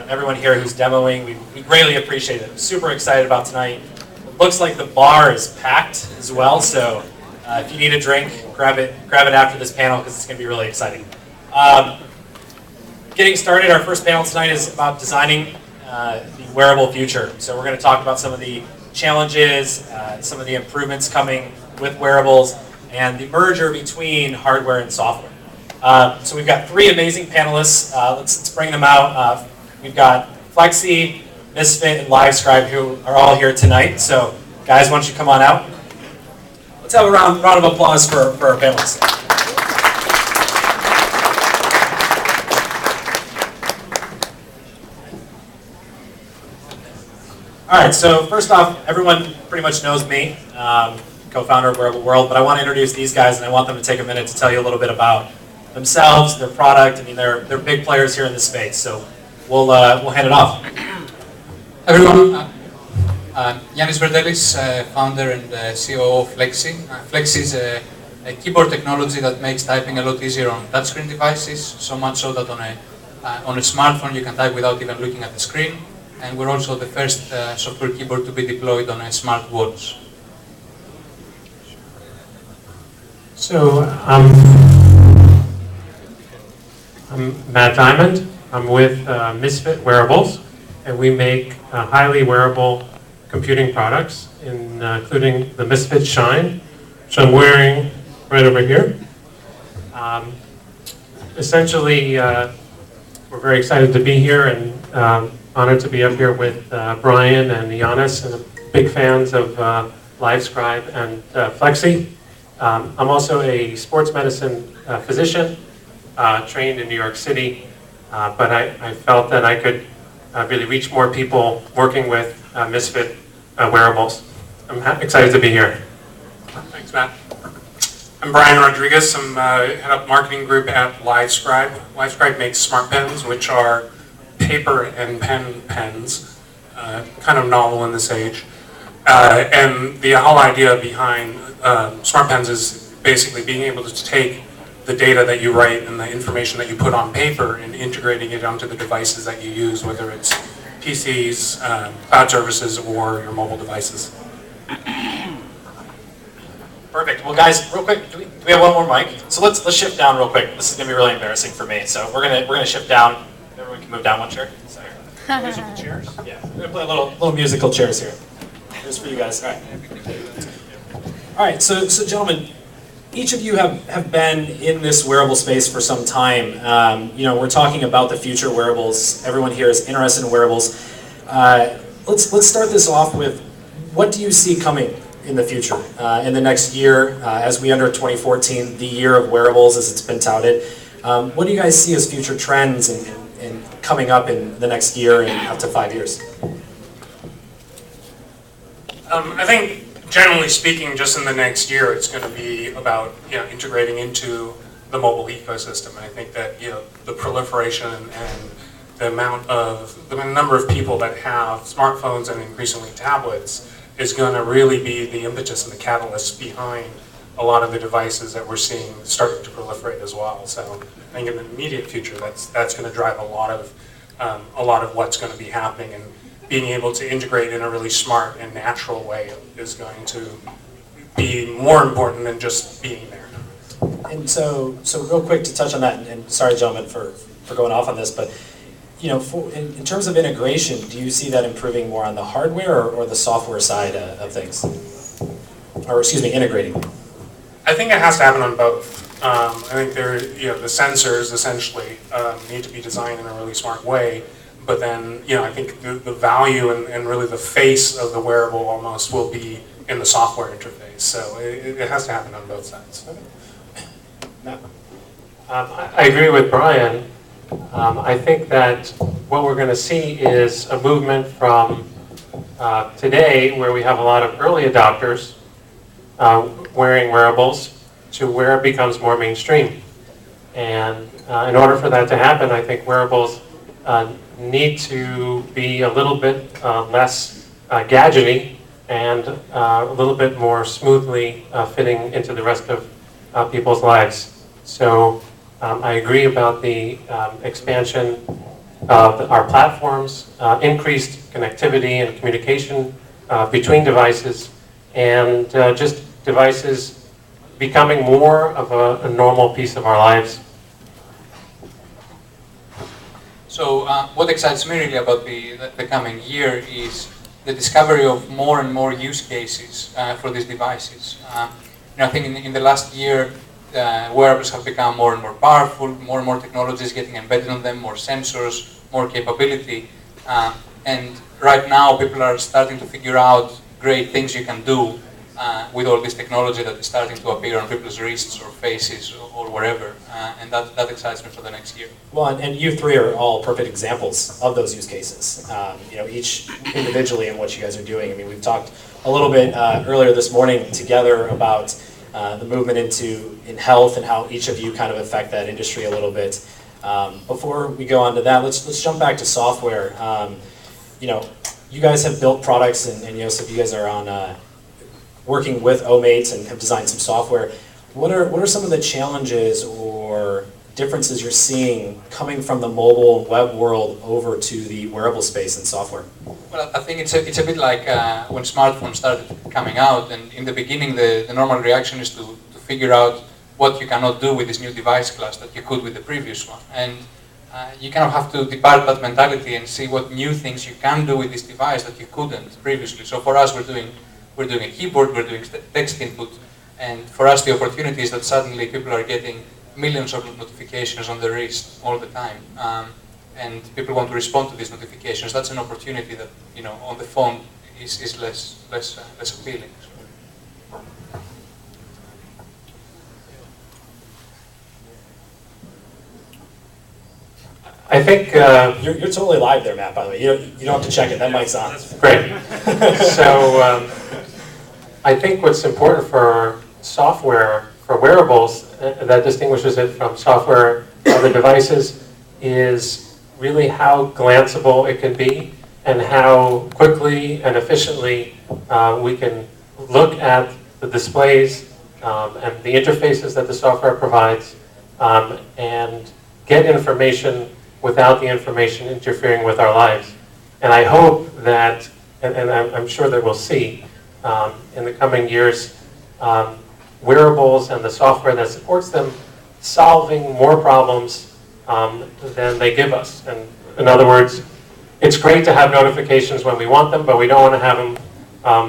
everyone here who's demoing. We greatly appreciate it. I'm super excited about tonight. It looks like the bar is packed as well, so if you need a drink, grab it after this panel because it's going to be really exciting. Getting started, our first panel tonight is about designing the wearable future. So we're going to talk about some of the challenges, some of the improvements coming with wearables, and the merger between hardware and software. So we've got three amazing panelists. Let's bring them out. We've got Fleksy, Misfit, and Livescribe who are all here tonight. So guys, why don't you come on out? Let's have a round of applause for our panelists. All right, so first off, everyone pretty much knows me, co-founder of Wearable World, but I want to introduce these guys, and I want them to take a minute to tell you a little bit about themselves, their product. I mean, they're big players here in this space, so we'll hand it off. Everyone, Ioannis Verdellis, founder and COO of Fleksy. Fleksy is a keyboard technology that makes typing a lot easier on touchscreen devices, so much so that on a smartphone you can type without even looking at the screen. And we're also the first software keyboard to be deployed on a smart watch. So I'm Matt Diamond. I'm with Misfit Wearables, and we make highly wearable computing products, including the Misfit Shine, which I'm wearing right over here. Essentially, we're very excited to be here and honored to be up here with Brian and Ioannis, and big fans of Livescribe and Fleksy. I'm also a sports medicine physician, trained in New York City, but I felt that I could really reach more people working with Misfit Wearables. I'm excited to be here. Thanks, Matt. I'm Brian Rodriguez. I'm head up marketing group at Livescribe. Livescribe makes smart pens, which are paper and pen pens, kind of novel in this age. And the whole idea behind smart pens is basically being able to take the data that you write and the information that you put on paper and integrating it onto the devices that you use, whether it's PCs, cloud services, or your mobile devices. Perfect. Well, guys, real quick, do we have one more mic? So let's shift down real quick. This is going to be really embarrassing for me. So we're gonna shift down. Everyone can move down one chair. Sorry. Musical chairs? Yeah, we're gonna play a little musical chairs here. Here's for you guys. All right. All right. So gentlemen, each of you have been in this wearable space for some time. We're talking about the future wearables. Everyone here is interested in wearables. Let's start this off with, what do you see coming in the future, in the next year, as we enter 2014, the year of wearables as it's been touted? What do you guys see as future trends and coming up in the next year and up to 5 years? I think, generally speaking, just in the next year, it's going to be about integrating into the mobile ecosystem. And I think that the proliferation and the number of people that have smartphones and increasingly tablets is going to really be the impetus and the catalyst behind a lot of the devices that we're seeing starting to proliferate as well. So I think in the immediate future, that's going to drive a lot of what's going to be happening, and being able to integrate in a really smart and natural way is going to be more important than just being there. And so real quick to touch on that, and sorry, gentlemen, for going off on this, but in terms of integration, do you see that improving more on the hardware or the software side of things? Or excuse me, integrating? I think it has to happen on both. I think the sensors essentially need to be designed in a really smart way, but then I think the value and really the face of the wearable almost will be in the software interface. So it has to happen on both sides. No. I agree with Brian. I think that what we're going to see is a movement from today, where we have a lot of early adopters wearing wearables, to where it becomes more mainstream. And in order for that to happen, I think wearables need to be a little bit less gadgety and a little bit more smoothly fitting into the rest of people's lives. So I agree about the expansion our platforms, increased connectivity and communication between devices, and just devices becoming more of a normal piece of our lives. So what excites me really about the coming year is the discovery of more and more use cases for these devices. I think in the last year, wearables have become more and more powerful, more and more technologies getting embedded on them, more sensors, more capability. And right now, people are starting to figure out great things you can do with all this technology that is starting to appear on people's wrists or faces or wherever. And that excites me for the next year. Well, and you three are all perfect examples of those use cases. Each individually and what you guys are doing. I mean, we've talked a little bit earlier this morning together about the movement in health and how each of you kind of affect that industry a little bit. Before we go on to that, let's jump back to software. You guys have built products, and Joseph, you guys are on working with OMates and have designed some software. What are some of the challenges or differences you're seeing coming from the mobile web world over to the wearable space and software? Well, I think it's a bit like when smartphones started coming out, and in the beginning the normal reaction is to figure out what you cannot do with this new device class that you could with the previous one. And you kind of have to depart that mentality and see what new things you can do with this device that you couldn't previously. So for us, we're doing a keyboard, we're doing text input, and for us the opportunity is that suddenly people are getting millions of notifications on the wrist all the time, and people want to respond to these notifications. That's an opportunity that on the phone is less appealing. I think you're totally live there, Matt. By the way, you don't have to check it. That mic's on. Great. So I think what's important for software, for wearables, that distinguishes it from software for other devices, is really how glanceable it can be and how quickly and efficiently we can look at the displays and the interfaces that the software provides and get information without the information interfering with our lives. And I hope that, and I'm sure that we'll see in the coming years, wearables and the software that supports them solving more problems than they give us. And in other words, it's great to have notifications when we want them, but we don't want to have them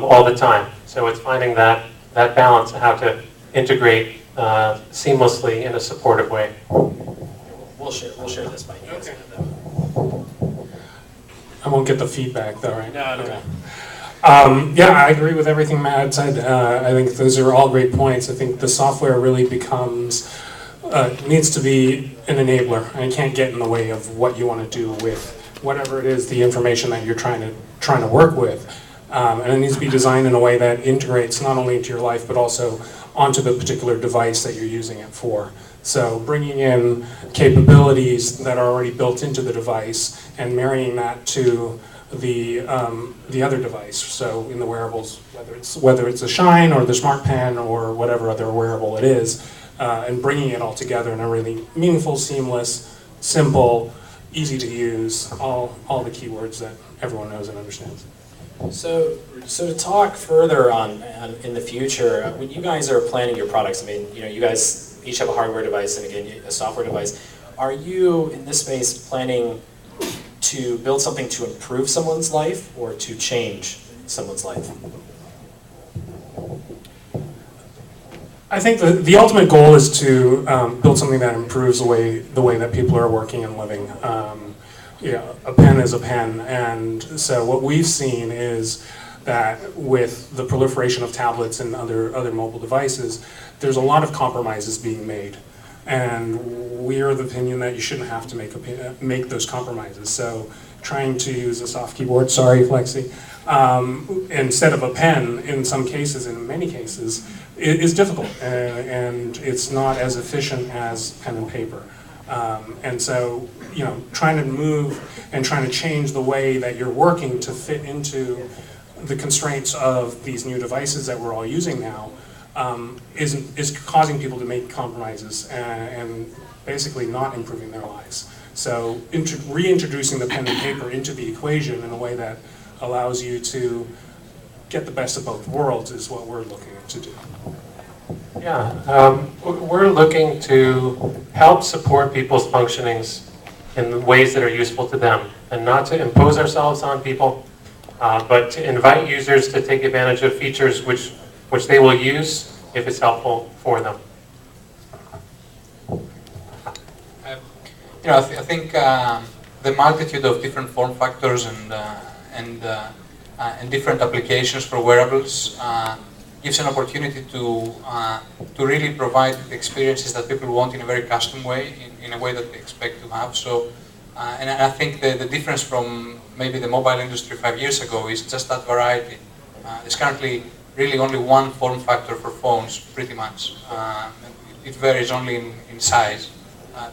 all the time. So it's finding that balance, how to integrate seamlessly in a supportive way. We'll share this by you guys. Okay. I won't get the feedback though, right? No. Okay. Yeah, I agree with everything Matt said. I think those are all great points. I think the software really needs to be an enabler and can't get in the way of what you want to do with whatever it is, the information that you're trying to work with. And it needs to be designed in a way that integrates not only into your life, but also onto the particular device that you're using it for. So bringing in capabilities that are already built into the device and marrying that to the other device. So in the wearables, whether it's a Shine or the Smart Pen or whatever other wearable it is, and bringing it all together in a really meaningful, seamless, simple, easy to use, all the keywords that everyone knows and understands. So to talk further on in the future, when you guys are planning your products, I mean, you guys each have a hardware device and again a software device. Are you in this space planning to build something to improve someone's life or to change someone's life? I think the ultimate goal is to build something that improves the way that people are working and living. A pen is a pen, and so what we've seen is that with the proliferation of tablets and other mobile devices, there's a lot of compromises being made, and we are of the opinion that you shouldn't have to make those compromises. So trying to use a soft keyboard, sorry Fleksy, instead of a pen in some cases, in many cases, is difficult, and it's not as efficient as pen and paper. And so, trying to move and trying to change the way that you're working to fit into the constraints of these new devices that we're all using now is causing people to make compromises and basically not improving their lives. So reintroducing the pen and paper into the equation in a way that allows you to get the best of both worlds is what we're looking to do. Yeah, we're looking to help support people's functionings in ways that are useful to them, and not to impose ourselves on people, but to invite users to take advantage of features which they will use if it's helpful for them. I think the multitude of different form factors and different applications for wearables gives an opportunity to really provide experiences that people want in a very custom way, in a way that they expect to have. So, and I think the difference from maybe the mobile industry 5 years ago is just that variety. There's currently really only one form factor for phones, pretty much. It varies only in size.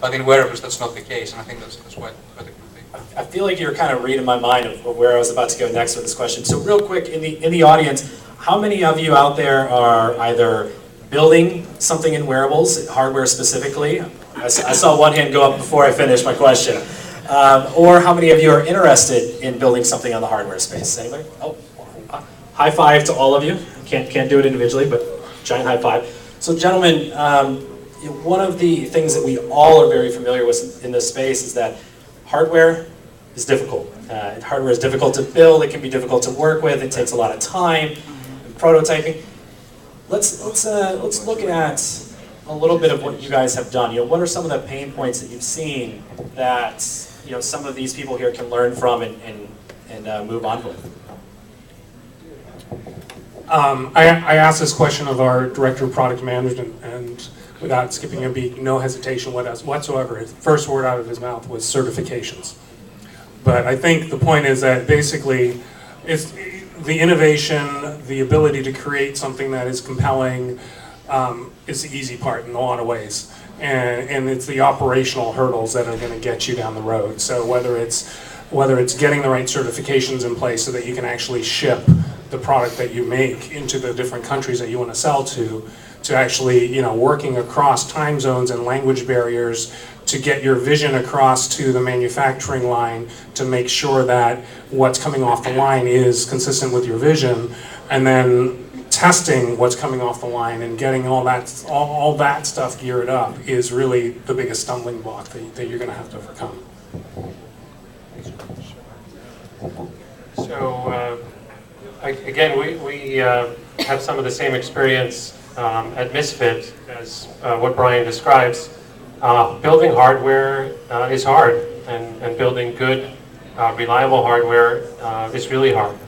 But in wearables, that's not the case, and I think that's quite a good thing. I feel like you're kind of reading my mind of where I was about to go next with this question. So real quick, in the audience, how many of you out there are either building something in wearables, hardware specifically? I saw one hand go up before I finished my question. Or how many of you are interested in building something on the hardware space? Anybody? Oh, high five to all of you. Can't do it individually, but giant high five. So gentlemen, one of the things that we all are very familiar with in this space is that hardware is difficult. Hardware is difficult to build. It can be difficult to work with. It takes a lot of time and prototyping. Let's look at a little bit of what you guys have done. What are some of the pain points that you've seen that some of these people here can learn from and move on with? I asked this question of our director of product management, and without skipping a beat, no hesitation whatsoever, his first word out of his mouth was certifications. But I think the point is that basically it's the innovation, the ability to create something that is compelling is the easy part in a lot of ways. And it's the operational hurdles that are going to get you down the road. So whether it's getting the right certifications in place so that you can actually ship the product that you make into the different countries that you want to sell to actually, working across time zones and language barriers to get your vision across to the manufacturing line to make sure that what's coming off the line is consistent with your vision, and then testing what's coming off the line and getting all that stuff geared up is really the biggest stumbling block that you're going to have to overcome. So again, we have some of the same experience at Misfit as what Brian describes. Building hardware is hard, and building good, reliable hardware is really hard.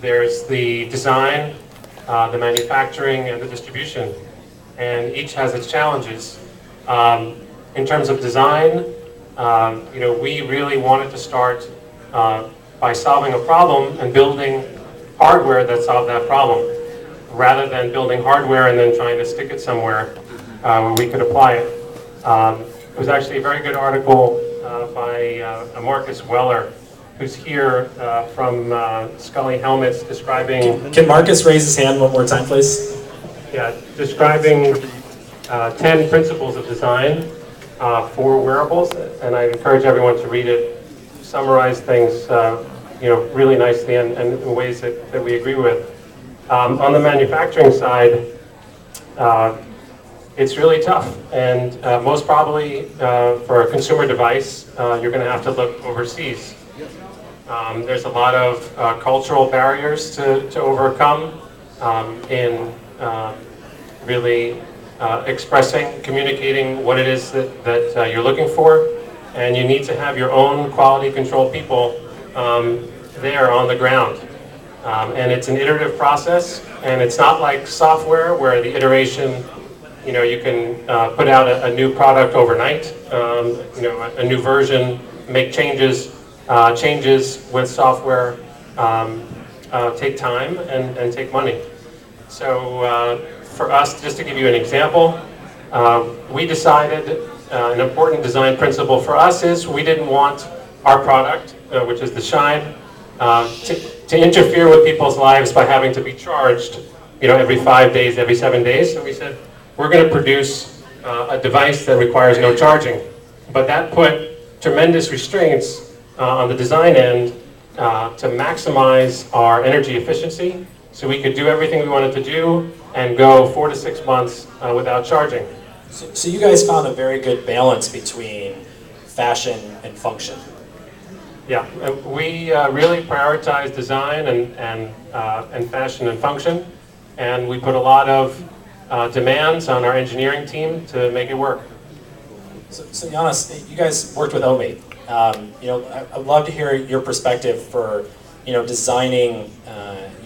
There's the design, the manufacturing, and the distribution, and each has its challenges. In terms of design, we really wanted to start by solving a problem and building hardware that solved that problem, rather than building hardware and then trying to stick it somewhere where we could apply it. It was actually a very good article by Marcus Weller, who's here from Scully Helmets, describing... Can Marcus raise his hand one more time, please? Yeah, describing 10 principles of design for wearables, and I encourage everyone to read it. Summarize things really nicely and in ways that we agree with. On the manufacturing side, it's really tough, and most probably for a consumer device, you're going to have to look overseas. There's a lot of cultural barriers to overcome in really expressing, communicating what it is that you're looking for, and you need to have your own quality control people there on the ground. And it's an iterative process, and it's not like software where the iteration, you can put out a new product overnight, a new version, make changes. Changes with software take time and take money. So for us, just to give you an example, we decided an important design principle for us is we didn't want our product, which is the Shine, to interfere with people's lives by having to be charged, every 5 days, every 7 days. So we said, we're going to produce a device that requires no charging. But that put tremendous restraints on the design end to maximize our energy efficiency, so we could do everything we wanted to do and go 4 to 6 months without charging. So you guys found a very good balance between fashion and function. Yeah, we really prioritize design and fashion and function, and we put a lot of demands on our engineering team to make it work. So Ioannis, you guys worked with Omate. I'd love to hear your perspective for, designing,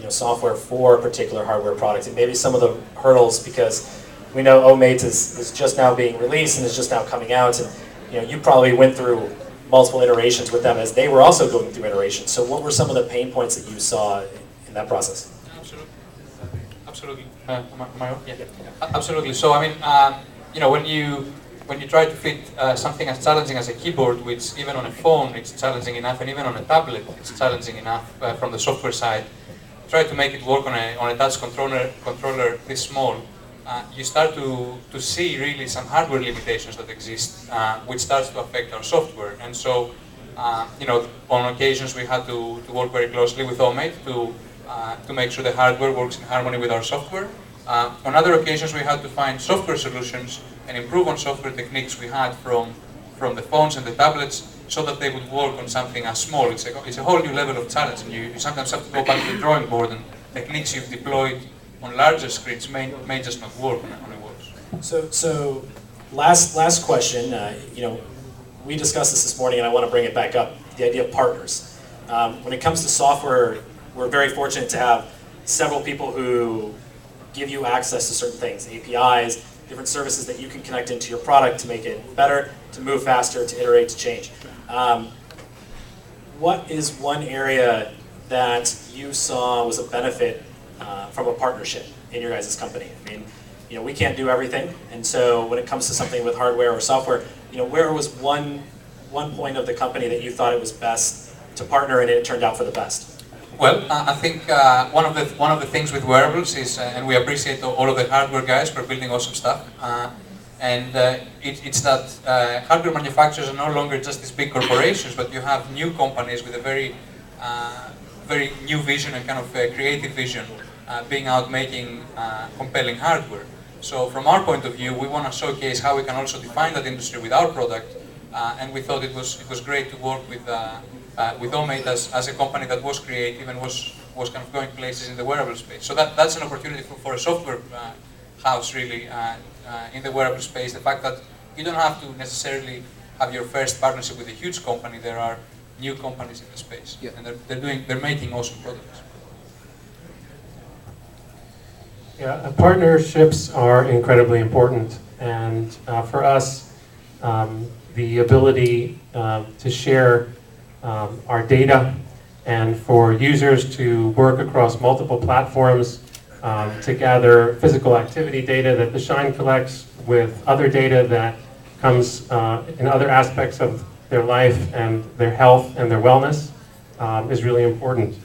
software for particular hardware products, and maybe some of the hurdles, because we know Omate is just now being released and is just now coming out, and you probably went through multiple iterations with them as they were also going through iterations. So what were some of the pain points that you saw in that process? Absolutely. Am I on? Yeah. Absolutely. So I mean, when you try to fit something as challenging as a keyboard, which even on a phone it's challenging enough, and even on a tablet it's challenging enough from the software side, try to make it work on a touch controller this small. You start to see really some hardware limitations that exist, which starts to affect our software. And so, on occasions we had to work very closely with Omate to make sure the hardware works in harmony with our software. On other occasions we had to find software solutions and improve on software techniques we had from the phones and the tablets, so that they would work on something as small. It's a whole new level of challenge, and you sometimes have to go back to the drawing board, and techniques you've deployed on larger screens may just not work on a watch. So last question. We discussed this morning, and I want to bring it back up. The idea of partners. When it comes to software, we're very fortunate to have several people who give you access to certain things, APIs, different services that you can connect into your product to make it better, to move faster, to iterate, to change. What is one area that you saw was a benefit from a partnership in your guys' company? I mean, we can't do everything, and so when it comes to something with hardware or software, where was one point of the company that you thought it was best to partner and it turned out for the best? Well, I think one of the things with Wearables is, and we appreciate all of the hardware guys for building awesome stuff, it's that hardware manufacturers are no longer just these big corporations, but you have new companies with a very new vision and kind of creative vision, being out making compelling hardware. So from our point of view, we want to showcase how we can also define that industry with our product, and we thought it was great to work with Omate as a company that was creative and was kind of going places in the wearable space. So that's an opportunity for a software house really in the wearable space. The fact that you don't have to necessarily have your first partnership with a huge company. There are new companies in the space, yeah, and they're making awesome products. Yeah, partnerships are incredibly important, and for us, the ability to share our data, and for users to work across multiple platforms to gather physical activity data that the Shine collects with other data that comes in other aspects of their life and their health and their wellness is really important.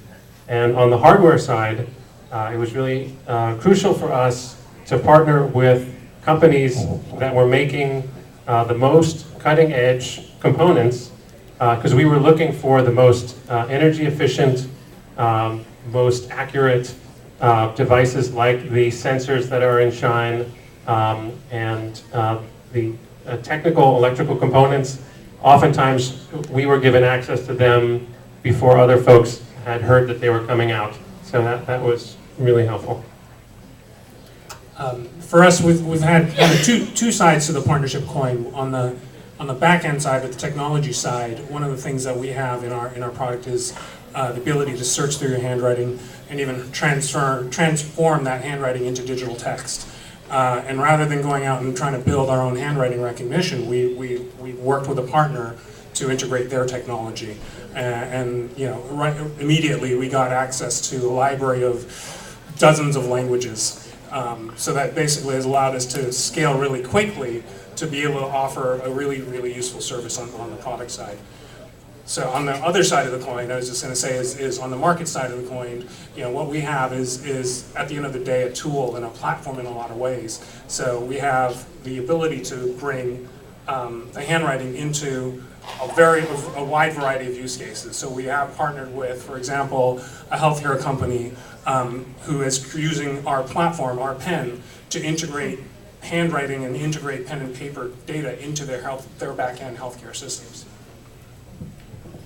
And on the hardware side, it was really crucial for us to partner with companies that were making the most cutting edge components, because we were looking for the most energy efficient, most accurate devices like the sensors that are in Shine, and the technical electrical components. Oftentimes we were given access to them before other folks had heard that they were coming out. So that was really helpful. For us, we've had kind of two sides to the partnership coin. On the back end side, or the technology side, one of the things that we have in our product is the ability to search through your handwriting and even transform that handwriting into digital text. And rather than going out and trying to build our own handwriting recognition, we worked with a partner to integrate their technology. And right immediately we got access to a library of dozens of languages. So that basically has allowed us to scale really quickly to be able to offer a really, really useful service on the product side. So on the other side of the coin, I was just going to say is on the market side of the coin, what we have is at the end of the day a tool and a platform in a lot of ways. So we have the ability to bring the handwriting into a wide variety of use cases. So we have partnered with, for example, a healthcare company who is using our platform, our pen, to integrate handwriting and integrate pen and paper data into their back-end healthcare systems.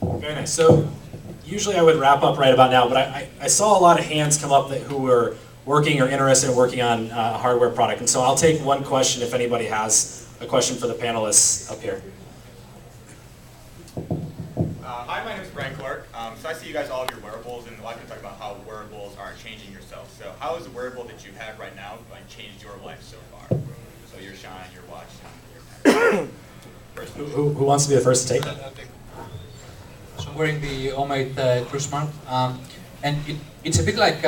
Very nice. So usually I would wrap up right about now, but I saw a lot of hands come up who were working or interested in working on a hardware product. And so I'll take one question if anybody has a question for the panelists up here. Hi, my name is Brian Clark. So I see you guys all have your wearables, and a lot of people talk about how wearables are changing yourself. So how has the wearable that you have right now changed your life so far? So your Shine, your watch, and your Who wants to be the first to take it? So I'm wearing the Homemade True Smart, and it's a bit like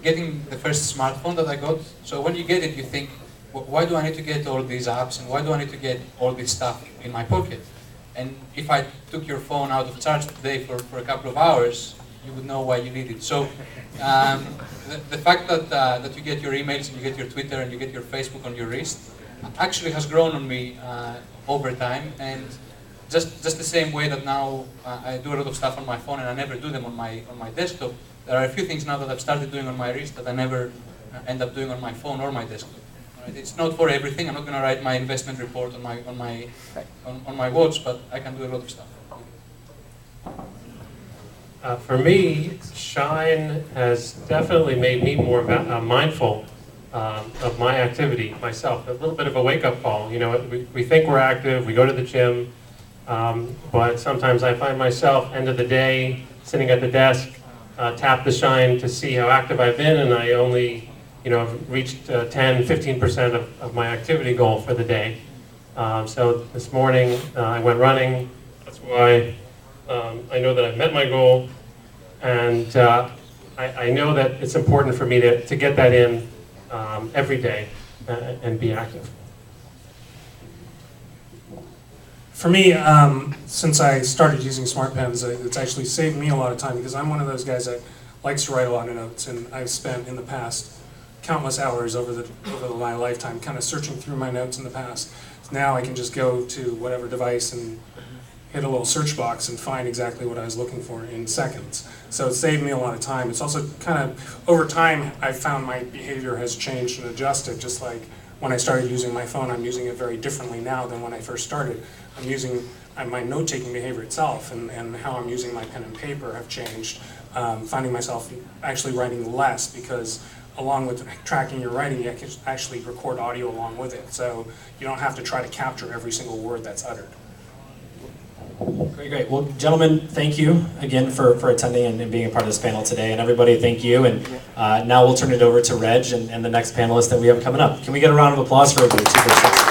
getting the first smartphone that I got. So when you get it, you think, why do I need to get all these apps, and why do I need to get all this stuff in my pocket? And if I took your phone out of charge today for a couple of hours, you would know why you need it. So the fact that you get your emails and you get your Twitter and you get your Facebook on your wrist actually has grown on me over time. And just the same way that now I do a lot of stuff on my phone and I never do them on my desktop, there are a few things now that I've started doing on my wrist that I never end up doing on my phone or my desktop. It's not for everything. I'm not going to write my investment report on my watch, but I can do a lot of stuff. For me, Shine has definitely made me more mindful of my activity myself. A little bit of a wake-up call. You know, we think we're active, we go to the gym, but sometimes I find myself end of the day sitting at the desk, tap the Shine to see how active I've been, and I only I've reached 10-15% of my activity goal for the day. So this morning I went running. That's why I know that I've met my goal, and I know that it's important for me to get that in every day and be active. For me, since I started using smart pens, it's actually saved me a lot of time because I'm one of those guys that likes to write a lot of notes, and I've spent in the past countless hours over my lifetime kind of searching through my notes in the past. Now I can just go to whatever device and hit a little search box and find exactly what I was looking for in seconds. So it saved me a lot of time. It's also kind of, over time, I've found my behavior has changed and adjusted. Just like when I started using my phone, I'm using it very differently now than when I first started. I'm using my note-taking behavior itself and how I'm using my pen and paper have changed. Finding myself actually writing less because along with tracking your writing, you can actually record audio along with it. So you don't have to try to capture every single word that's uttered. Great. Well, gentlemen, thank you again for attending and being a part of this panel today. And everybody, thank you. And now we'll turn it over to Reg and the next panelist that we have coming up. Can we get a round of applause for everybody?